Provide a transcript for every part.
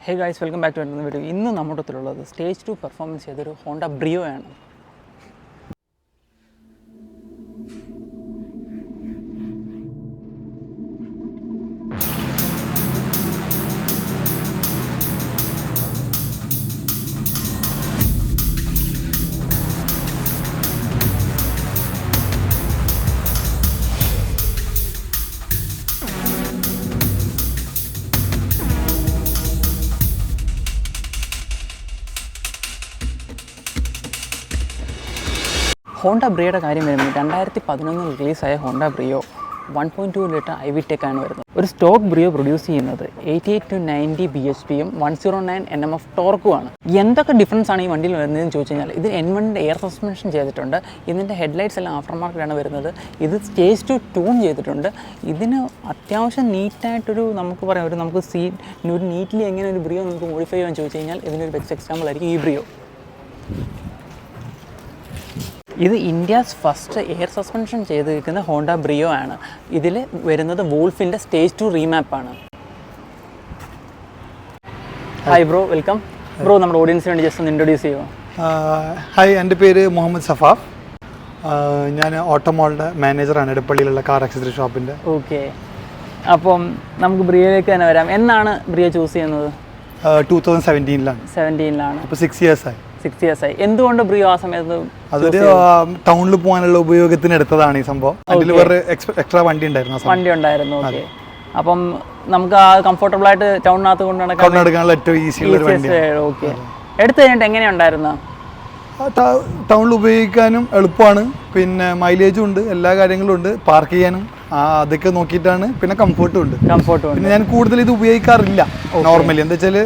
Hey guys, welcome back to another video. ഇന്ന് നമ്മുടെ അടുത്തുള്ളത് സ്റ്റേജ് 2 പെർഫോമൻസ് ചെയ്തൊരു ഹോണ്ട ബ്രിയോ ആണ്. ഹോണ്ട ബ്രിയോയുടെ കാര്യം വരുമ്പോൾ 2011 റിലീസായ ഹോണ്ട ബ്രിയോ 1.2 ലിറ്റർ IV-Tech ആണ് വരുന്നത്. ഒരു സ്റ്റോക്ക് ബ്രിയോ പ്രൊഡ്യൂസ് ചെയ്യുന്നത് 88 to 90 bhpയും 109 Nm ടോർക്കുമാണ്. എന്തൊക്കെ ഡിഫറൻസ് ആണ് ഈ വണ്ടിയിൽ വരുന്നതെന്ന് ചോദിച്ചു കഴിഞ്ഞാൽ ഇത് N1 എയർ സസ്പെൻഷൻ ചെയ്തിട്ടുണ്ട്. ഇതിൻ്റെ ഹെഡ്ലൈറ്റ്സ് എല്ലാം ആഫ്റ്റർ മാർക്കറ്റാണ് വരുന്നത്. ഇത് സ്റ്റേജ് 2 ട്യൂൺ ചെയ്തിട്ടുണ്ട്. ഇതിന് അത്യാവശ്യം നീറ്റായിട്ടൊരു നമുക്ക് പറയാം ഒരു നീറ്റ്ലി എങ്ങനെ ഒരു ബ്രിയോ നമുക്ക് മോഡിഫൈ ചെയ്യാൻ ചോദിച്ചു കഴിഞ്ഞാൽ ഇതിനൊരു ബെസ്റ്റ് എക്സാമ്പിൾ ആയിരിക്കും ഈ ബ്രിയോ. ഇത് ഇന്ത്യസ് ഫസ്റ്റ് എയർ സസ്പെൻഷൻ ചെയ്തിരിക്കുന്ന ഹോണ്ട ബ്രിയോ ആണ്. ഇതിൽ വരുന്നത് വോൾഫിൻ്റെ സ്റ്റേജ് 2 റീമാപ്പാണ്. Hi bro, welcome bro. നമ്മുടെ ഓഡിയൻസിന് വേണ്ടി ജസ്റ്റ് ഒന്ന് ഇൻട്രൊഡ്യൂസ് ചെയ്യുമോ? ഹായ്, എൻ്റെ പേര് മുഹമ്മദ് സഫാഫ്. ഞാൻ ഓട്ടോമോളുടെ മാനേജറാണ് ഇടപ്പള്ളിയിലുള്ള കാർ ആക്സസറി ഷോപ്പിൻ്റെ. ഓക്കെ, അപ്പം നമുക്ക് ബ്രിയോയിലേക്ക് തന്നെ വരാം. എന്നാണ് ബ്രിയോ ചൂസ് ചെയ്യുന്നത്? 2017-ലാണ്. അപ്പോൾ 6 years ആയി. എന്തുകൊണ്ട് ബ്രിയോ ആ സമയത്ത്? അതൊരു ടൗണിൽ പോകാനുള്ള ഉപയോഗത്തിന് എടുത്തതാണ് ഈ സംഭവം. അതിൽ വേറെ എക്സ്ട്രാ വണ്ടി ഉണ്ടായിരുന്നു. ഓക്കെ, അപ്പം നമുക്ക് ആ കംഫർട്ടബിൾ ആയിട്ട് ടൗണിനകത്ത് കൊണ്ടുനടക്കാനുള്ള ഏറ്റവും ഈസിയുള്ള ഒരു വണ്ടി. ഓക്കെ, എടുത്തു കഴിഞ്ഞിട്ട് എങ്ങനെയുണ്ടായിരുന്നു? ടൗണിൽ ഉപയോഗിക്കാനും എളുപ്പമാണ്, പിന്നെ മൈലേജും ഉണ്ട്, എല്ലാ കാര്യങ്ങളും ഉണ്ട്, പാർക്ക് ചെയ്യാനും അതൊക്കെ നോക്കിയിട്ടാണ്. പിന്നെ കംഫർട്ടും ഉണ്ട്. പിന്നെ ഞാൻ കൂടുതൽ ഇത് ഉപയോഗിക്കാറില്ല നോർമലി. എന്താ വെച്ചാൽ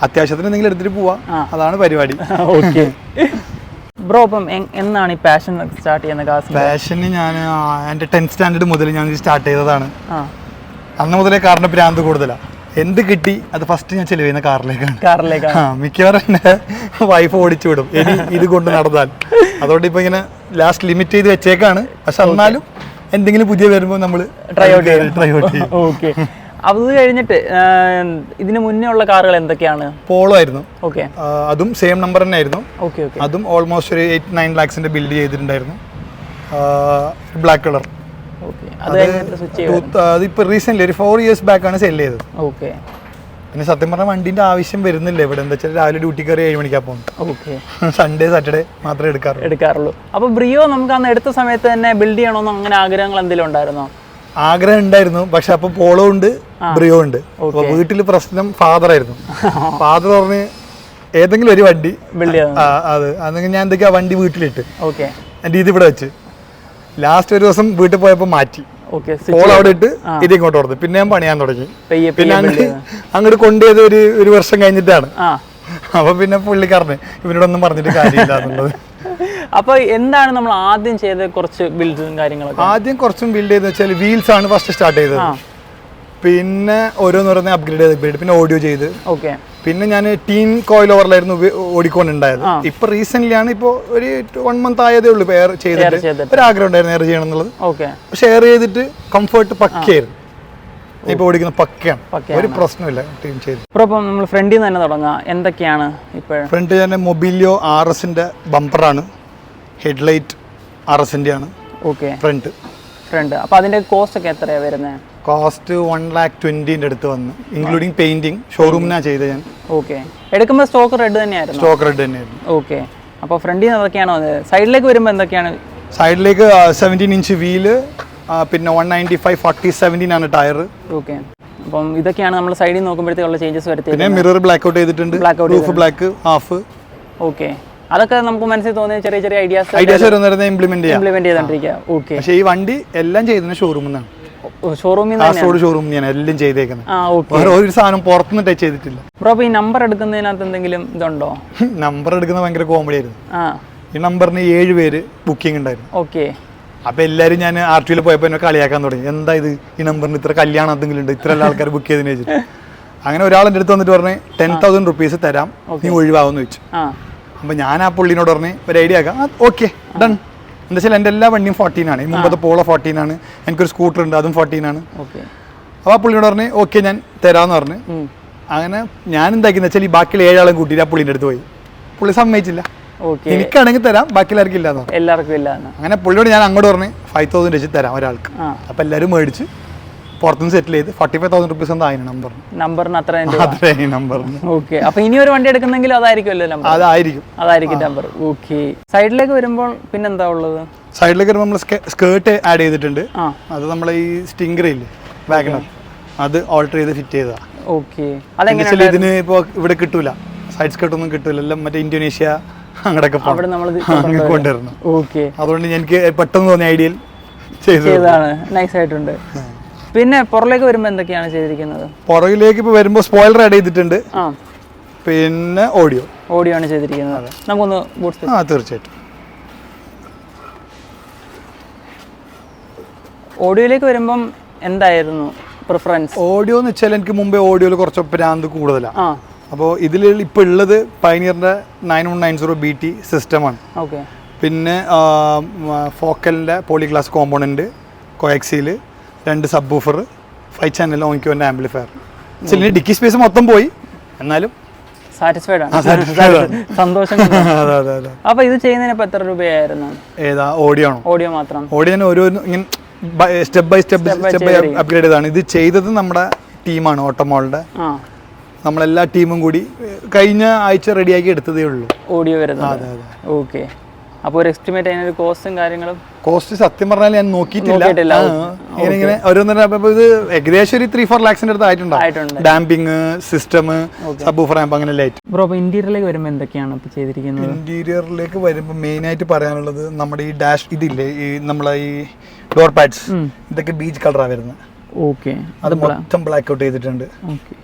അത്യാവശ്യത്തിന് എന്തെങ്കിലും എടുത്തിട്ട് പോവാ, അതാണ് പരിപാടി. ഓക്കെ ബ്രോ, അപ്പം എന്നാണ് ഈ പാഷൻ സ്റ്റാർട്ട് ചെയ്യുന്നത്? പാഷന് ഞാൻ എൻ്റെ 10th സ്റ്റാൻഡേർഡ് മുതൽ ഞാൻ സ്റ്റാർട്ട് ചെയ്തതാണ്. അന്ന് മുതലേ കാറിന്റെ ഭ്രാന്ത് കൂടുതലാണ്. എന്ത് കിട്ടി അത് ഫസ്റ്റ് ഞാൻ ചെലവ് ചെയ്യുന്ന കാറിലേക്കാണ്. മിക്കവാറും എൻ്റെ വൈഫ് ഓടിച്ചു വിടും ഇനി ഇത് കൊണ്ട് നടന്നാൽ. അതുകൊണ്ട് ഇപ്പൊ ഇങ്ങനെ ലാസ്റ്റ് ലിമിറ്റ് ചെയ്ത് വെച്ചേക്കാണ്. പക്ഷെ എന്നാലും എന്തെങ്കിലും പുതിയ വരുമ്പോൾ നമ്മൾ ട്രൈ ഔട്ട് ചെയ്യും. ഓക്കെ, അത് കഴിഞ്ഞിട്ട് ഇതിന് മുന്നേ ഉള്ള കാറുകൾ എന്തൊക്കെയാണ്? പോളോ ആയിരുന്നു. ഓക്കെ, അതും സെയിം നമ്പർ തന്നെ ആയിരുന്നു. ഓക്കെ, അതും ഓൾമോസ്റ്റ് ഒരു 8-9 lakhs ബിൽഡ് ചെയ്തിട്ടുണ്ടായിരുന്നു. Black colour. അതിപ്പോ റീസെന്റ് ഒരു 4 years ബാക്ക് ആണ് സെയിൽ ചെയ്തത്. ഓക്കെ, പിന്നെ സത്യം പറഞ്ഞാൽ വണ്ടിന്റെ ആവശ്യം വരുന്നില്ല ഇവിടെ. എന്താ വെച്ചാൽ രാവിലെ ഡ്യൂട്ടി കയറി 7 മണിക്കാ പോകുന്നത്. ഓക്കെ, സൺഡേ സാറ്റർഡേ മാത്രമേ എടുക്കാറുള്ളൂ. അപ്പൊ ബ്രിയോ നമുക്ക് അന്ന് എടുത്ത സമയത്ത് തന്നെ ബിൽഡ് ചെയ്യണമെന്ന് അങ്ങനെ ആഗ്രഹങ്ങൾ എന്തെങ്കിലും ഉണ്ടായിരുന്നോ? ആഗ്രഹം ഉണ്ടായിരുന്നു, പക്ഷെ അപ്പൊ പോളോ ഉണ്ട്, ബ്രിയോ ഉണ്ട്. അപ്പൊ വീട്ടില് പ്രശ്നം ഫാദർ ആയിരുന്നു. ഫാദർ പറഞ്ഞ് ഏതെങ്കിലും ഒരു വണ്ടി അതെങ്കിൽ ഞാൻ എന്തൊക്കെയാ വണ്ടി വീട്ടിലിട്ട് എന്റെ ഇത് ഇവിടെ വെച്ച് ലാസ്റ്റ് ഒരു ദിവസം വീട്ടിൽ പോയപ്പോ മാറ്റി. പോളോ അവിടെ ഇട്ട് ഇത് ഇങ്ങോട്ട് കൊടുത്തു. പിന്നെ ഞാൻ പണിയാൻ തുടങ്ങി. പിന്നെ അങ്ങോട്ട് കൊണ്ടുപോയത് ഒരു വർഷം കഴിഞ്ഞിട്ടാണ്. അപ്പൊ പിന്നെ പുള്ളിക്കാരന് ഇവനോടൊന്നും പറഞ്ഞിട്ട് കാര്യമില്ല എന്നുള്ളത്. അപ്പൊ എന്താണ് നമ്മൾ ആദ്യം ചെയ്ത കുറച്ച് ബിൽഡും കാര്യങ്ങളൊക്കെ? ആദ്യം കുറച്ചും ബിൽഡ് ചെയ്തെന്ന് വെച്ചാൽ വീൽസ് ആണ് ഫസ്റ്റ് സ്റ്റാർട്ട് ചെയ്തത്. പിന്നെ ഓരോന്ന് അപ്ഗ്രേഡ് പിന്നെ ഓഡിയോ ചെയ്ത്. ഓക്കെ, പിന്നെ ഞാൻ ടീൻ കോയിൽ ഓവറിലായിരുന്നു ഓടിക്കൊണ്ടുണ്ടായത്. ഇപ്പൊ റീസെന്റ് ആണ്, ഇപ്പൊ ഒരു 1 month ആയതേ ഉള്ളൂ എയർ ചെയ്തിട്ട്. ഒരു ആഗ്രഹം ഉണ്ടായിരുന്നു എയർ ചെയ്യണം എന്നുള്ളത്. പക്ഷെ എയർ ചെയ്തിട്ട് കംഫർട്ട് പക്കയായിരുന്നു. ഇപ്പൊ ഓടിക്കുന്ന പക്കയാണ്, ഒരു പ്രശ്നമില്ല. ടീം ചെയ്ത് നമ്മൾ ഫ്രണ്ടിൽ നിന്ന് തന്നെ തുടങ്ങാം. എന്തൊക്കെയാണ് ഇപ്പോൾ? ഫ്രണ്ട് തന്നെ മൊബിലിയോ RS-ന്റെ ബമ്പറാണ്. ഹെഡ്ലൈറ്റ് RS-ന്റെ ആണ്. Okay, front. അപ്പൊ അതിന്റെ കോസ്റ്റ് ഒക്കെ എത്രയാണ് വരുന്നത്? കോസ്റ്റ് 1,20,000 അടുത്ത് വന്നു, ഇൻക്ലൂഡിങ് പെയിന്റിങ്. ഷോറൂമിനാണ് ചെയ്തത് ഞാൻ. ഓക്കെ, എടുക്കുമ്പോൾ സ്റ്റോക്ക് റെഡ് തന്നെയായിരുന്നു. ഓക്കെ, അപ്പോൾ ഫ്രണ്ടിൽ നിന്ന് അതൊക്കെയാണോ? സൈഡിലേക്ക് വരുമ്പോൾ എന്തൊക്കെയാണ്? സൈഡിലേക്ക് 17 inch വീല്, പിന്നെ 195/40/17 ആണ് ടയർ. ഓക്കെ, അപ്പം ഇതൊക്കെയാണ് നമ്മൾ സൈഡിൽ നോക്കുമ്പോഴത്തേക്കുള്ള ചേഞ്ചസ് വരുത്തി. പിന്നെ മിറർ ബ്ലാക്ക് ഔട്ട് ചെയ്തിട്ടുണ്ട്, റൂഫ് ബ്ലാക്ക് ഹാഫ്. ഓക്കെ, അതൊക്കെ നമുക്ക് മനസ്സിൽ തോന്നിയ ചെറിയ ഐഡിയാസ് ഇംപ്ലിമെന്റ് ചെയ്തോണ്ടിരിക്കുക. ഓക്കെ, പക്ഷേ ഈ വണ്ടി എല്ലാം ചെയ്തത് ഷോറൂമിൽ നിന്നാണ്. ഷോറൂമിൽ എല്ലാം ചെയ്തേക്കുന്നത്. ഒരു സാധനം പുറത്തുനിന്ന് ടച്ച് ചെയ്തിട്ടില്ല. ഈ നമ്പർ എടുക്കുന്നതിനകത്ത് എന്തെങ്കിലും ഇതുണ്ടോ? നമ്പർ എടുക്കുന്ന ഭയങ്കര കോമഡി ആയിരുന്നു. ഈ നമ്പറിന് 7 പേര് ബുക്കിംഗ് ഉണ്ടായിരുന്നു. ഓക്കെ, അപ്പൊ എല്ലാരും ഞാൻ RTOയിൽ പോയപ്പോ എന്നെ കളിയാക്കാൻ തുടങ്ങി. എന്താ ഇത്, ഈ നമ്പറിന് ഇത്ര കല്യാണം എന്തെങ്കിലും ഉണ്ട്, ഇത്ര ആൾക്കാർ ബുക്ക് ചെയ്തതിന് വെച്ചിട്ട്. അങ്ങനെ ഒരാളെന്റെ അടുത്ത് വന്നിട്ട് പറഞ്ഞ് 10,000 rupees തരാം, നീ ഒഴിവാകുമെന്ന് വെച്ചു. അപ്പൊ ഞാൻ ആ പുള്ളിനോട് പറഞ്ഞ് ഒരു ഐഡിയ ആക്കാം. Okay, done. എന്താ വെച്ചാൽ എൻ്റെ എല്ലാ വണ്ടിയും 14 ആണ്. ഈ മുമ്പത്തെ പോളോ 14 ആണ്. എനിക്കൊരു സ്കൂട്ടർ ഉണ്ട്, അതും 14 ആണ്. അപ്പോൾ ആ പുള്ളിനോട് പറഞ്ഞ് ഓക്കെ ഞാൻ തരാമെന്ന് പറഞ്ഞ് അങ്ങനെ ഞാൻ എന്താക്കിയെന്ന് വെച്ചാൽ ഈ ബാക്കിയുള്ള 7 ആളും കൂട്ടിയിട്ട് ആ പുള്ളിൻ്റെ അടുത്ത് പോയി. പുള്ളി സമ്മതിച്ചില്ല. ഓക്കെ, എനിക്കാണെങ്കിൽ തരാം, ബാക്കി എല്ലാവർക്കും ഇല്ലാന്ന് പറഞ്ഞു. എല്ലാവർക്കും ഇല്ല. അങ്ങനെ പുള്ളിയോട് ഞാൻ അങ്ങോട്ട് പറഞ്ഞ് 5,000 വെച്ച് തരാം ഒരാൾക്ക്. അപ്പം എല്ലാവരും മേടിച്ച് പുറത്തുനിന്ന് സെറ്റിൽ ചെയ്ത് 45,000 റുപ്പീസ് എന്താ അതിന് നമ്പറിന് അത്രയും നമ്പറിന്. ഓക്കെ, അപ്പൊ ഇനി ഒരു വണ്ടി എടുക്കുന്നെങ്കിൽ അതായിരിക്കുമല്ലോ നമ്പർ? അതായിരിക്കും നമ്പർ. ഓക്കെ, സൈഡിലേക്ക് വരുമ്പോൾ പിന്നെന്താ ഉള്ളത്? സൈഡിലേക്ക് വരുമ്പോൾ നമ്മൾ സ്കേർട്ട് ആഡ് ചെയ്തിട്ടുണ്ട്. അത് നമ്മളെ ഈ സ്റ്റിംഗറില്ലേ വാഗണർ, അത് ഓൾട്ടർ ചെയ്ത് ഫിറ്റ് ചെയ്തതാ. ഓക്കെ, അതെങ്ങനെ? ഇതിന് ഇപ്പോൾ ഇവിടെ കിട്ടൂല, സൈഡ് സ്കേർട്ട് ഒന്നും കിട്ടൂല, എല്ലാം മറ്റേ ഇന്തോനേഷ്യ അങ്ങോട്ടൊക്കെ കൊണ്ടുവരണം. ഓക്കെ, അതുകൊണ്ട് എനിക്ക് പെട്ടെന്ന് തോന്നിയ ഐഡിയയിൽ ചെയ്തതാണ്. നൈസ് ആയിട്ടുണ്ട്. പിന്നെ പുറകിലേക്ക് വരുമ്പോൾ എന്തൊക്കെയാണ് ചെയ്തിരിക്കുന്നത്? പുറകിലേക്ക് ഇപ്പോൾ വരുമ്പോൾ സ്പോയിലർ ആഡ് ചെയ്തിട്ടുണ്ട്. പിന്നെ ഓഡിയോ ആണ് ചെയ്തിരിക്കുന്നത്. നമുക്കൊന്ന് തീർച്ചയായിട്ടും. ഓഡിയോയിലേക്ക് വരുമ്പം എന്തായിരുന്നു പ്രിഫറൻസ്? ഓഡിയോ എന്ന് വെച്ചാൽ എനിക്ക് മുമ്പേ ഓഡിയോയിൽ കുറച്ച് ഭ്രാന്ത് കൂടുതലാണ്. അപ്പോൾ ഇതിൽ ഇപ്പോൾ ഉള്ളത് പയനിയറിൻ്റെ 9190 BT സിസ്റ്റമാണ്. ഓക്കെ, പിന്നെ ഫോക്കലിൻ്റെ പോളിഗ്ലാസ് component, കോയാക്സിൽ 2 sub woofer, 5 channel ഓണിക്കോൻ്റെ amplifier. ചില ഡിക്കി സ്പേസ് മൊത്തം പോയി, എന്നാലും സാറ്റിസ്ഫൈഡ് ആണ്, സന്തോഷം. അപ്പോൾ ഇത് ചെയ്യുന്നതിന് എത്ര രൂപയായിരുന്നു? ഏതാ? ഓഡിയോ മാത്രം. ഓഡിയോ ഓരോ ഇങ്ങനെ സ്റ്റെപ്പ് ബൈ സ്റ്റെപ്പ് അപ്ഗ്രേഡ് ചെയ്താണ്. ഇത് ചെയ്തത് നമ്മുടെ ടീമാണ്, ഓട്ടോമോളുടെ. നമ്മളെല്ലാ ടീമും കൂടി കഴിഞ്ഞ ആഴ്ച റെഡിയാക്കി എടുത്തതേ ഉള്ളൂ ഓഡിയോ വരുന്നത്. ഓക്കെ, അപ്പോൾ ഒരു എസ്റ്റിമേറ്റ് അതിനൊരു കോസ്റ്റും കാര്യങ്ങളും? കോസ്റ്റ് സത്യം പറഞ്ഞാൽ ഞാൻ നോക്കിയിട്ടില്ല. ഇങ്ങനെ ഓരോന്നര ഇത് ഏകദേശം ഒരു 3-4 lakhs അടുത്ത് ആയിട്ടുണ്ട്. Damping system, sub woofer amp അങ്ങനെ ലൈറ്റ്. ബ്രോ, അപ്പോൾ ഇന്റീരിയറിലേക്ക് വരുമ്പോൾ എന്തൊക്കെയാണ് ഇപ്പോൾ ചെയ്തിരിക്കുന്നത്? ഇന്റീരിയറിലേക്ക് വരുമ്പോൾ മെയിനായിട്ട് പറയാനുള്ളത് നമ്മുടെ ഈ ഡാഷ് ഇതില്ലേ, ഈ നമ്മളെ ഈ ഡോർ പാഡ്സ്, ഇതൊക്കെ ബീച്ച് കളറാണ് വരുന്നത്. ഓക്കെ, അത് മൊത്തം ബ്ലാക്ക് ഔട്ട് ചെയ്തിട്ടുണ്ട്.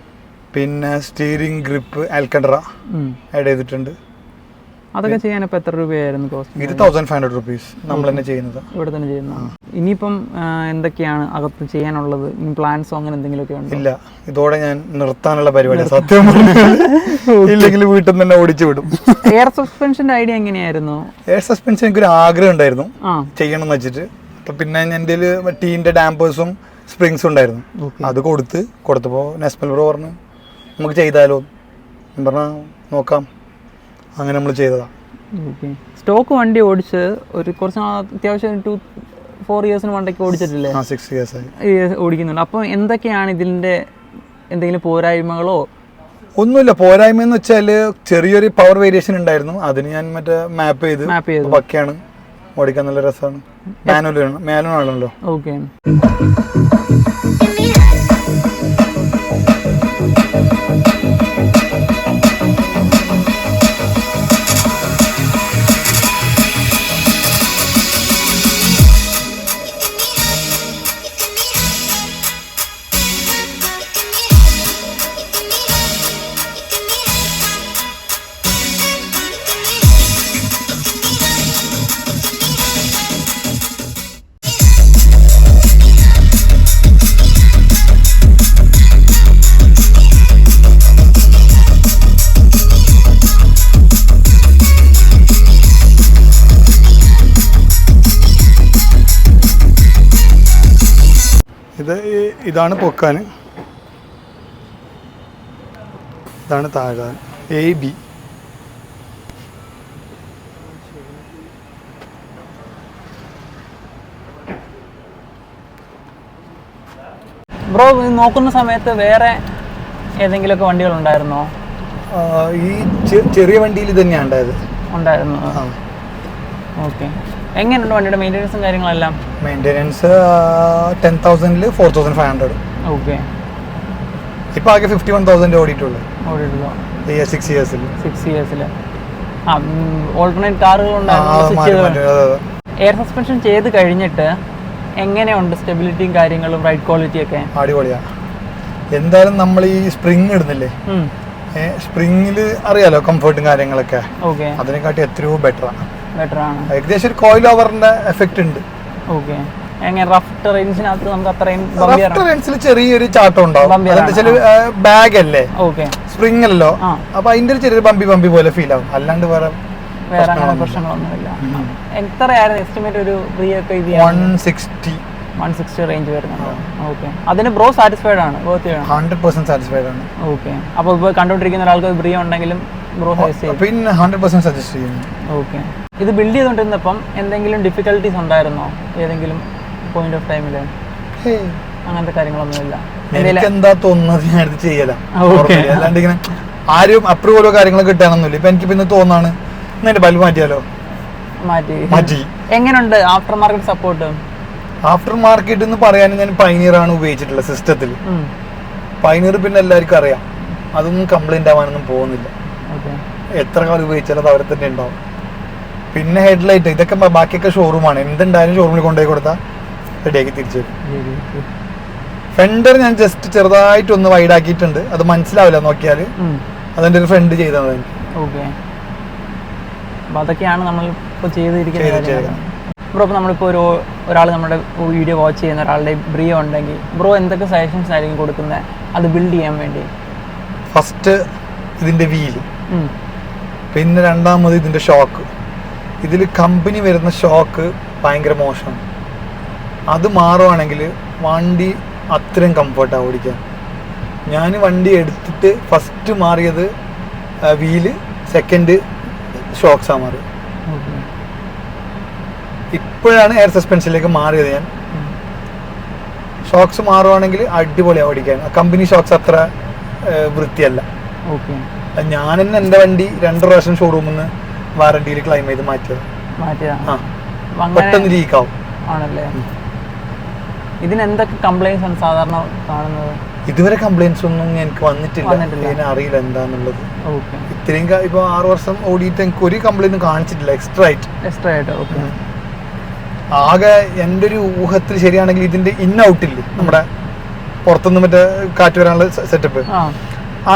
പിന്നെ സ്റ്റിയറിംഗ് ഗ്രിപ്പ് ആൽക്കൻഡ്ര ആഡ് ചെയ്തിട്ടുണ്ട്. അതൊക്കെ ചെയ്യാൻ ഇപ്പോൾ എത്ര രൂപയായിരുന്നു കോസ്റ്റ്? ഇത് 1,500 റുപ്പീസ് നമ്മൾ തന്നെ ചെയ്യുന്നത്, ഇവിടെ തന്നെ ചെയ്യുന്നത്. ഇനിയിപ്പം എന്തൊക്കെയാണ് അകത്ത് ചെയ്യാനുള്ളത്? പ്ലാൻസോ അങ്ങനെ എന്തെങ്കിലുമൊക്കെ ഉണ്ടോ? ഇല്ല, ഇതോടെ ഞാൻ നിർത്താനുള്ള പരിപാടി സത്യം ഇല്ലെങ്കിൽ വീട്ടിൽ നിന്ന് തന്നെ ഓടിച്ചു വിടും. എയർ സസ്പെൻഷന്റെ ഐഡിയ എങ്ങനെയായിരുന്നു? എയർ സസ്പെൻഷൻ എനിക്കൊരു ആഗ്രഹം ഉണ്ടായിരുന്നു ചെയ്യണം എന്ന് വെച്ചിട്ട്. പിന്നെ എൻ്റെ ടീൻ്റെ ഡാമ്പേഴ്സും സ്പ്രിങ്സും ഉണ്ടായിരുന്നു. അത് കൊടുത്തപ്പോൾ നെസ്മൽ ബ്രോ പറഞ്ഞു നമുക്ക് ചെയ്താലോ പറഞ്ഞാൽ നോക്കാം. അങ്ങനെ നമ്മൾ ചെയ്തതാണ്. ഓക്കെ, സ്റ്റോക്ക് വണ്ടി ഓടിച്ച് ഒരു കുറച്ച് അത്യാവശ്യം 2-4 ഇയേഴ്സിന് വണ്ടിക്ക് ഓടിച്ചിട്ടില്ലേ? 6 ഇയേഴ്സായി ഓടിക്കുന്നുണ്ട്. അപ്പോൾ എന്തൊക്കെയാണ് ഇതിൻ്റെ എന്തെങ്കിലും പോരായ്മകളോ? ഒന്നുമില്ല. പോരായ്മ എന്ന് വെച്ചാൽ ചെറിയൊരു പവർ വേരിയേഷൻ ഉണ്ടായിരുന്നു. അതിന് ഞാൻ മറ്റേ മാപ്പ് ചെയ്ത് പക്കയാണ്, ഓടിക്കാൻ നല്ല രസമാണ്. മാനുവലാണല്ലോ. ഓക്കെ, ഇതാണ് പൊക്കാൻ, ഇതാണ് താഴാൻ. AB ബ്രോ നോക്കുന്ന സമയത്ത് വേറെ ഏതെങ്കിലുമൊക്കെ വണ്ടികൾ ഉണ്ടായിരുന്നോ? ഈ ചെറിയ വണ്ടിയിൽ തന്നെയാണ് ഉണ്ടായിരുന്നു. ഓക്കെ, എങ്ങനെയുണ്ട് വണ്ടിയുടെ മെയിൻ്റെനൻസും കാര്യങ്ങളെല്ലാം? മെയിൻ്റെനൻസ് 10,000 4,500. ഓക്കെ, ഇപ്പോൾ ആകെ 51,000 ഓടിയിട്ടുള്ളൂ. 6 ഇയേഴ്സിൽ. ഓൾട്ടർനേറ്റ് കാറുകളുണ്ടായിരുന്നു. എയർ സസ്പെൻഷൻ ചെയ്ത് കഴിഞ്ഞിട്ട് എങ്ങനെയുണ്ട് സ്റ്റെബിലിറ്റിയും കാര്യങ്ങളും റൈഡ് ക്വാളിറ്റി ഒക്കെ? അടിപൊളിയാണ്. എന്തായാലും നമ്മൾ ഈ സ്പ്രിങ് ഇടുന്നില്ലേ, സ്പ്രിങ്ങിൽ അറിയാലോ കംഫർട്ടും കാര്യങ്ങളൊക്കെ. അതിനെക്കാട്ടി എത്രയോ ബെറ്ററാണ്. ഏകദേശം ഒരു കോയിൽ ഓവറിന്റെ എഫക്റ്റ് ഉണ്ട്. ചെറിയൊരു ചാട്ടം ഉണ്ടാവും. ബാഗ് അല്ലേ, സ്പ്രിങ് അല്ലല്ലോ, അപ്പൊ അതിന്റെ ഒരു ചെറിയൊരു ബമ്പി പോലെ ഫീൽ ആവും. അല്ലാണ്ട് വേറെ പ്രശ്നങ്ങളൊന്നുമില്ല. എത്രയായിരുന്നു എസ്റ്റിമേറ്റ് ഒരു 160? 160 റേഞ്ച് വരുന്നുണ്ട്. ഓക്കെ, അതിന് ബ്രോ സാറ്റിസ്ഫൈഡ് ആണ്? 100% സാറ്റിസ്ഫൈഡ് ആണ്. ഓക്കെ, അപ്പോൾ ഇപ്പോൾ കണ്ടുകൊണ്ടിരിക്കുന്ന ഒരാൾക്ക് ബ്രിയോ ഉണ്ടെങ്കിലും ബ്രോ സജസ്റ്റ് ചെയ്യും? പിന്നെ 100% സജസ്റ്റ് ചെയ്യുന്നു. ഓക്കെ, ഇത് ബിൽഡ് ചെയ്തുകൊണ്ടിരുന്നപ്പം എന്തെങ്കിലും ഡിഫിക്കൽട്ടീസ് ഉണ്ടായിരുന്നോ ഏതെങ്കിലും പോയിന്റ് ഓഫ് ടൈമിൽ? അങ്ങനത്തെ കാര്യങ്ങളൊന്നുമില്ല. എനിക്ക് എന്താ തോന്നുന്നത് ഞാൻ എടുത്ത് ചെയ്യലാം. അല്ലാണ്ട് ഇങ്ങനെ ആരും അപ്രൂവലോ കാര്യങ്ങളോ കിട്ടാനൊന്നുമില്ല. ഇപ്പൊ എനിക്ക് പിന്നെ തോന്നാണ് എന്റെ ബൾബ് മാറ്റിയാലോ, മാറ്റി. എങ്ങനെയുണ്ട് after market support? After market എന്ന് പറയാൻ ഞാൻ പൈനിയർ ആണ് ഉപയോഗിച്ചിട്ടുള്ളത് സിസ്റ്റത്തിൽ. പൈനിയർ പിന്നെ എല്ലാവർക്കും അറിയാം, അതൊന്നും കംപ്ലൈന്റ് ആവാനൊന്നും പോകുന്നില്ല. എത്ര കാലം ഉപയോഗിച്ചാലും അത് അവിടെ തന്നെ ഉണ്ടാവും. പിന്നെ ഹെഡ്ലൈറ്റ് ഇതൊക്കെ ബാക്കിയൊക്കെ ഷോറൂമാണ്. എന്തുണ്ടായാലും ഷോറൂമിൽ കൊണ്ടുപോയി കൊടുത്താൽ റെഡിയാക്കി തിരിച്ചു വരും. ഫെൻഡർ ഞാൻ ജസ്റ്റ് ചെറുതായിട്ടൊന്ന് വൈഡ് ആക്കിയിട്ടുണ്ട്. അത് മനസ്സിലാവില്ല നോക്കിയാൽ. അതെന്റെ ഒരു ഫ്രണ്ട് ചെയ്തത് എനിക്ക്. ഓക്കെ, അപ്പോൾ അതൊക്കെയാണ് നമ്മളിപ്പോൾ ചെയ്തിരിക്കുന്നത്. ബ്രോ, ഇപ്പോൾ നമ്മളിപ്പോൾ ഒരാൾ നമ്മുടെ വീഡിയോ വാച്ച് ചെയ്യുന്ന ഒരാളുടെ ബ്രിയോ ഉണ്ടെങ്കിൽ ബ്രോ എന്തൊക്കെ സജഷൻസ് ആയിരിക്കും കൊടുക്കുന്നത് അത് ബിൽഡ് ചെയ്യാൻ വേണ്ടി? ഫസ്റ്റ് ഇതിന്റെ വീല്, പിന്നെ രണ്ടാമത് ഇതിന്റെ ഷോക്ക്. ഇതിൽ കമ്പനി വരുന്ന ഷോക്ക് ഭയങ്കര മോശമാണ്. അത് മാറുവാണെങ്കിൽ വണ്ടി അത്രയും കംഫർട്ടാണ് ഓടിക്കാൻ. ഞാൻ വണ്ടി എടുത്തിട്ട് ഫസ്റ്റ് മാറിയത് വീല്, സെക്കൻഡ് ഷോക്സാണ് മാറിയത്. ഇപ്പോഴാണ് എയർ സസ്പെൻഷനിലേക്ക് മാറിയത് ഞാൻ. ഷോക്സ് മാറുവാണെങ്കിൽ അടിപൊളിയാണ് ഓടിക്കാൻ. കമ്പനി ഷോക്സ് അത്ര വൃത്തിയല്ല. ഞാൻ തന്നെ എൻ്റെ വണ്ടി 2 പ്രാവശ്യം ഷോറൂമിൽ നിന്ന് വാറണ്ടിയിൽ ക്ലെയിം ചെയ്ത് മാറ്റിയത്. പെട്ടെന്ന് ലീക്കാവും. ആണല്ലേ? ഇതിന് എന്തൊക്കെ കംപ്ലൈൻസ് ആണ് സാധാരണ കാണുന്നത്? ഇതുവരെ കംപ്ലൈൻസ് ഒന്നും എനിക്ക് വന്നിട്ടില്ല. ഇതിനെ അറിയില്ല എന്താന്നുള്ളത്. ഇത്രയും ഇപ്പൊ 6 വർഷം ഓടിയിട്ട് എനിക്ക് ഒരു കംപ്ലൈന്റും കാണിച്ചിട്ടില്ല എക്സ്ട്രാ ആയിട്ട്. ആകെ എൻ്റെ ഒരു ഊഹത്തിൽ ശരിയാണെങ്കിൽ ഇതിന്റെ ഇൻ ഔട്ടില്ലേ, നമ്മുടെ പുറത്തുനിന്ന് മറ്റേ കാറ്റ് വരാനുള്ള സെറ്റപ്പ്,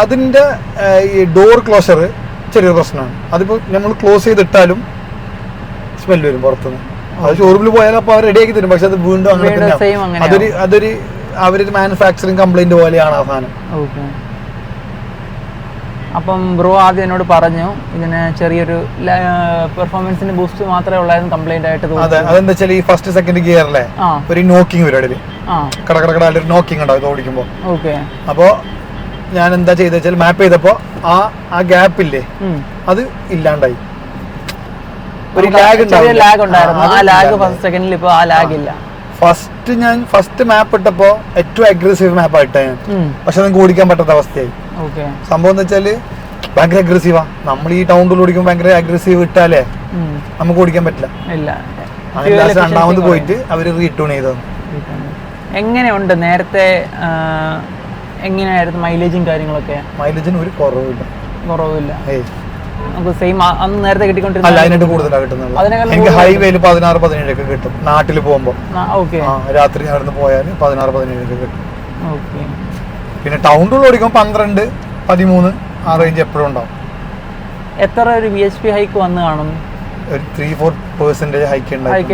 അതിന്റെ ഈ ഡോർ ക്ലോഷർ ചെറിയൊരു പ്രശ്നമാണ്. അതിപ്പോ നമ്മൾ ക്ലോസ് ചെയ്തിട്ടാലും സ്മെല് വരും പുറത്തുനിന്ന്. അത് ഷോറൂമിൽ പോയാലും അപ്പോൾ അവർ റെഡിയാക്കി തരും. പക്ഷെ അത് വീണ്ടും അങ്ങനെ തന്നെ അതൊരു അവരൊരു മാനുഫാക്ചറിങ് കംപ്ലൈന്റ് പോലെയാണ് ആ സാധനം. അപ്പം ബ്രോ ആദ്യം എന്നോട് പറഞ്ഞു ഇതിന് ചെറിയൊരു പെർഫോമൻസിന് ബൂസ്റ്റ് മാത്രമേ ഉള്ളായിരുന്നു കംപ്ലൈന്റ് ആയിട്ട്. അതെ, അതെന്താ വെച്ചാൽ ഈ ഫസ്റ്റ് സെക്കൻഡ് ഗിയറിലെ ഒരു നോക്കിംഗ് വരും. അതിൽ കടകടകട നോക്കിംഗ് ഉണ്ടാവും ഇത് ഓടിക്കുമ്പോൾ. അപ്പോ ഞാൻ എന്താ ചെയ്ത വെച്ചാൽ മാപ്പ് ചെയ്തപ്പോ ആ ഗ്യാപ്പില്ലേ അത് ഇല്ലാണ്ടായി. ഒരു ലാഗ് ഉണ്ടായിരുന്നു. ഫസ്റ്റ് മാപ്പ് ഇട്ടപ്പോ ഏറ്റവും അഗ്രസീവ് മാപ്പ് ആയിട്ടാ ഞാൻ. പക്ഷെ നമുക്ക് ഓടിക്കാൻ പറ്റാത്ത അവസ്ഥയായി. സംഭവം എന്ന് വെച്ചാല് ഭയങ്കര അഗ്രസീവാ. നമ്മൾ ഈ ടൗണിൽ ഓടിക്കുമ്പോൾ ഭയങ്കര അഗ്രസീവ് ഇട്ടാലേ നമുക്ക് ഓടിക്കാൻ പറ്റില്ല. അങ്ങനെ രണ്ടാമത് പോയിട്ട് അവര് റീട്യൂൺ ചെയ്തത്. എങ്ങനെയുണ്ട് നേരത്തെ എങ്ങനെയായിരുന്നു മൈലേജും കാര്യങ്ങളൊക്കെ? മൈലേജിന് ഒരു കുറവില്ല. നമുക്ക് സെയിം അന്ന് നേരത്തെ കിട്ടിക്കൊണ്ടിരുന്ന അതിനായിട്ട് കൂടുതലാണ് കിട്ടുന്നത്. എനിക്ക് ഹൈവേയിൽ 16-17 ഒക്കെ കിട്ടും നാട്ടിൽ പോകുമ്പോൾ. രാത്രി നടന്ന് പോയാൽ 16-17 ഒക്കെ കിട്ടും. പിന്നെ ടൗണിൽ ഓടിക്കുമ്പോൾ 12-13 ആ റേഞ്ച് എപ്പോഴും ഉണ്ടാവും. എത്ര ഒരു VHP ഹൈക്ക് വന്ന് കാണും? ഒരു 3-4% ഹൈക്ക്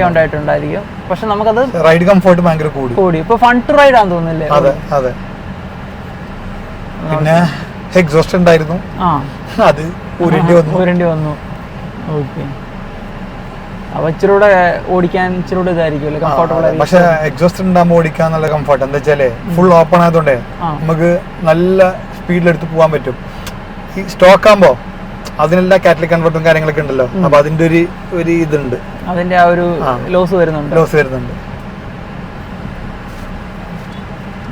ഉണ്ടായിട്ടുണ്ടായിരിക്കും. പക്ഷെ നമുക്കത് റൈഡ് കംഫർട്ട് ഭയങ്കര കൂടി. ഇപ്പൊ ഫൺ ടു റൈഡ് ആണെന്ന് തോന്നുന്നില്ലേ? അതെ. പിന്നെ എക്സോസ്റ്റ് ഉണ്ടായിരുന്നു, അത് ഊരേണ്ടി വന്നു. ഓക്കെ, അപ്പൊ ഇച്ചിരൂടെ ഓടിക്കാൻ ഇച്ചിരൂടെ ഇതായിരിക്കും കംഫർട്ടബിൾ. പക്ഷെ എക്സോസ്റ്റ് ഉണ്ടാകുമ്പോൾ ഓടിക്കാൻ നല്ല കംഫർട്ട്. എന്താ വെച്ചാലേ ഫുൾ ഓപ്പൺ ആയതുകൊണ്ടേ നമുക്ക് നല്ല സ്പീഡിലെടുത്ത് പോകാൻ പറ്റും. ഈ സ്റ്റോക്ക് ആകുമ്പോ അതിനെല്ലാം കാറ്റലിക് കൺവെർട്ടും കാര്യങ്ങളൊക്കെ ഉണ്ടല്ലോ. അപ്പൊ അതിന്റെ ഒരു ഇതുണ്ട്, അതിന്റെ ആ ഒരു ലോസ് വരുന്നുണ്ട്.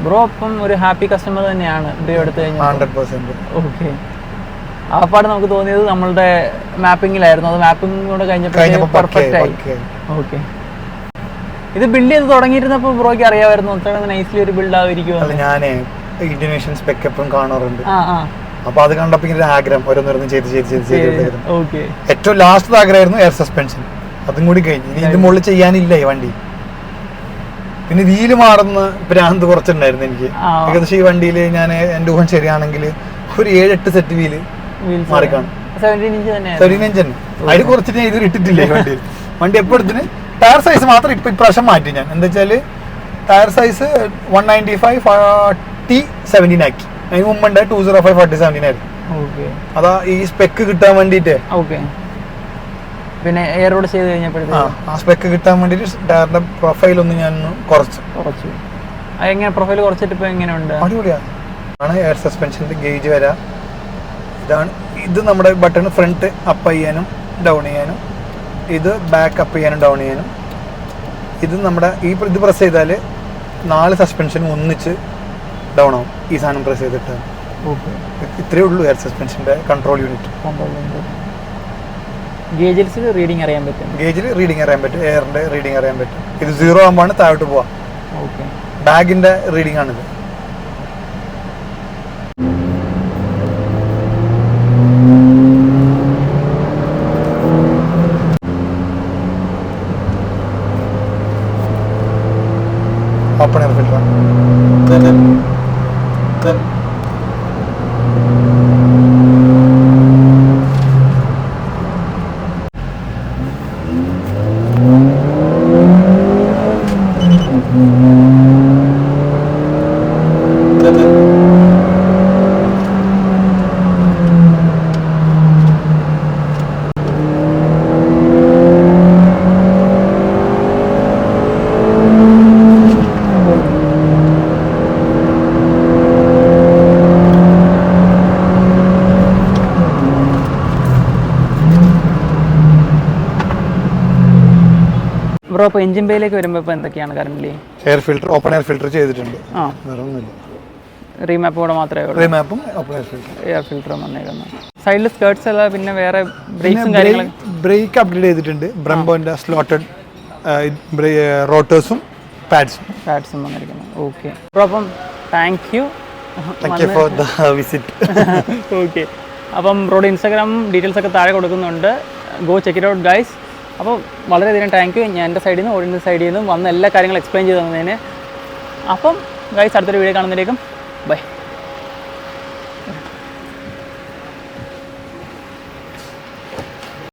ബ്രോ അപ്പം ഒരു ഹാപ്പി കസ്റ്റമർ തന്നെയാണ് ബ്രോ എടുത്തു കഴിഞ്ഞാൽ? 100%. ഓക്കെ, ആപ്പാട് നമുക്ക് തോന്നിയത് നമ്മളുടെ മാപ്പിങ്ങിലായിരുന്നു. അത് മാപ്പിംഗ് കൂടെ കഴിഞ്ഞപ്പോൾ പെർഫെക്റ്റ് ആയി. ഓക്കെ, ഇത് ബിൽഡ് ചെയ്ത് തുടങ്ങിയിരുന്നപ്പോൾ ബ്രോയ്ക്ക് അറിയാമായിരുന്നു അത്ര നൈസ്ലി ഒരു ബിൽഡ് ആയിരിക്കും? ഞാനേ ഇൻഡോനേഷ്യൻ സ്പെക് എപ്പോഴും കാണാറുണ്ട്. അപ്പൊ അത് കണ്ടപ്പോ ഇങ്ങനെ ആഗ്രഹം ഓരോന്നോരോന്നും ചെയ്ത് ഏറ്റവും ലാസ്റ്റ് ആഗ്രഹമായിരുന്നു എയർ സസ്പെൻഷൻ. അതും കൂടി കഴിഞ്ഞു. ഇനി ഇത് മുകളിൽ ചെയ്യാനില്ല ഈ വണ്ടി. പിന്നെ വീല് മാറുന്ന ഭ്രാന്ത് കുറച്ചുണ്ടായിരുന്നു എനിക്ക്. ഏകദേശം ഈ വണ്ടിയിൽ ഞാൻ എൻ്റെ ഊഹം ശരിയാണെങ്കിൽ ഒരു 7-8 സെറ്റ് വീല് മാറിക്കാണും. 17 ഇഞ്ച് തന്നെ. അതിൽ കുറച്ചിട്ട് ഞാൻ ഇത് ഇട്ടിട്ടില്ല ഈ വണ്ടിയിൽ. വണ്ടി എപ്പോഴത്തിന് ടയർ സൈസ് മാത്രം ഇപ്രാവശ്യം മാറ്റി ഞാൻ. എന്താ വെച്ചാല് ടയർ സൈസ് 195/40/17 ആക്കി. അതിന് മുമ്പുണ്ട് 205/40/17 ആയിരുന്നു. അതാ ഈ സ്പെക്ക് കിട്ടാൻ വേണ്ടിട്ടേ. പിന്നെ എയർ റോഡ് ചെയ്ത് കഴിഞ്ഞപ്പോഴത്തേക്ക് ആ സ്പെക്ക് കിട്ടാൻ വേണ്ടിയിട്ട് ടയറിന്റെ പ്രൊഫൈലൊന്ന് ഞാൻ കുറച്ചു. എങ്ങനെ പ്രൊഫൈൽ കുറച്ചിട്ട് ഇപ്പോൾ എങ്ങനെയുണ്ട്? അടിപൊളിയാണ്. ആണ് എയർ സസ്പെൻഷൻ്റെ ഗേജ് വരാം. ഇതാണ് ഇത് നമ്മുടെ ബട്ടൺ ഫ്രണ്ട് അപ്പ് ചെയ്യാനും ഡൗൺ ചെയ്യാനും, ഇത് ബാക്ക് അപ്പ് ചെയ്യാനും ഡൗൺ ചെയ്യാനും. ഇത് നമ്മുടെ ഇത് പ്രസ് ചെയ്താൽ 4 സസ്പെൻഷനും ഒന്നിച്ച് ഡൗൺ ആവും ഈ സാധനം പ്രസ് ചെയ്തിട്ട്. ഇത്രയേ ഉള്ളൂ എയർ സസ്പെൻഷൻ്റെ കൺട്രോൾ യൂണിറ്റ്. ഗേജിൽ റീഡിങ് അറിയാൻ പറ്റും. ഗേജിൽ റീഡിങ് അറിയാൻ പറ്റും, എയറിൻ്റെ റീഡിങ് അറിയാൻ പറ്റും. ഇത് 0 ആകുമ്പോഴാണ് താഴോട്ട് പോവാം. ബാഗിൻ്റെ റീഡിംഗ് ആണിത്. Open air filter. ബ്രോ ഇപ്പോൾ എഞ്ചിൻ ബേയിലേക്ക് വരുമ്പോൾ ഇപ്പോൾ എന്തൊക്കെയാണ് current? Air filter, open air filter ചെയ്തിട്ടുണ്ട്. വേറെ ഒന്നുമില്ല. റീമാപ്പ് കൂടെ മാത്രമേ ഉള്ളൂ. റീമാപ്പും ഓപ്പൺ എയർ ഫിൽറ്ററും വന്നേക്കുന്നത്. സൈഡിൽ സ്കേർട്സ് അല്ല, പിന്നെ വേറെ ബ്രേക്സും കാര്യങ്ങളും. ബ്രേക്ക് അപ്ഗ്രേഡ് ചെയ്തിട്ടുണ്ട്. ബ്രംബോന്റെ സ്ലോട്ടഡ് റോട്ടേഴ്സും പാഡ്സും വന്നിരിക്കുന്നത്. ഓക്കെ ബ്രോ, അപ്പം thank you for the visit. Okay, അപ്പം ബ്രോയുടെ ഇൻസ്റ്റാഗ്രാം ഡീറ്റെയിൽസ് ഒക്കെ താഴെ കൊടുക്കുന്നുണ്ട്. Go check it out guys. അപ്പോൾ വളരെയധികം താങ്ക് യു. ഞാൻ എൻ്റെ സൈഡിൽ നിന്ന് ഓടിൻ്റെ സൈഡിൽ നിന്നും വന്ന എല്ലാ കാര്യങ്ങളും എക്സ്പ്ലെയിൻ ചെയ്ത് തന്നതിന്. അപ്പം ഗൈസ്, അടുത്തൊരു വീഡിയോ കാണുന്നതിലേക്കും ബൈ.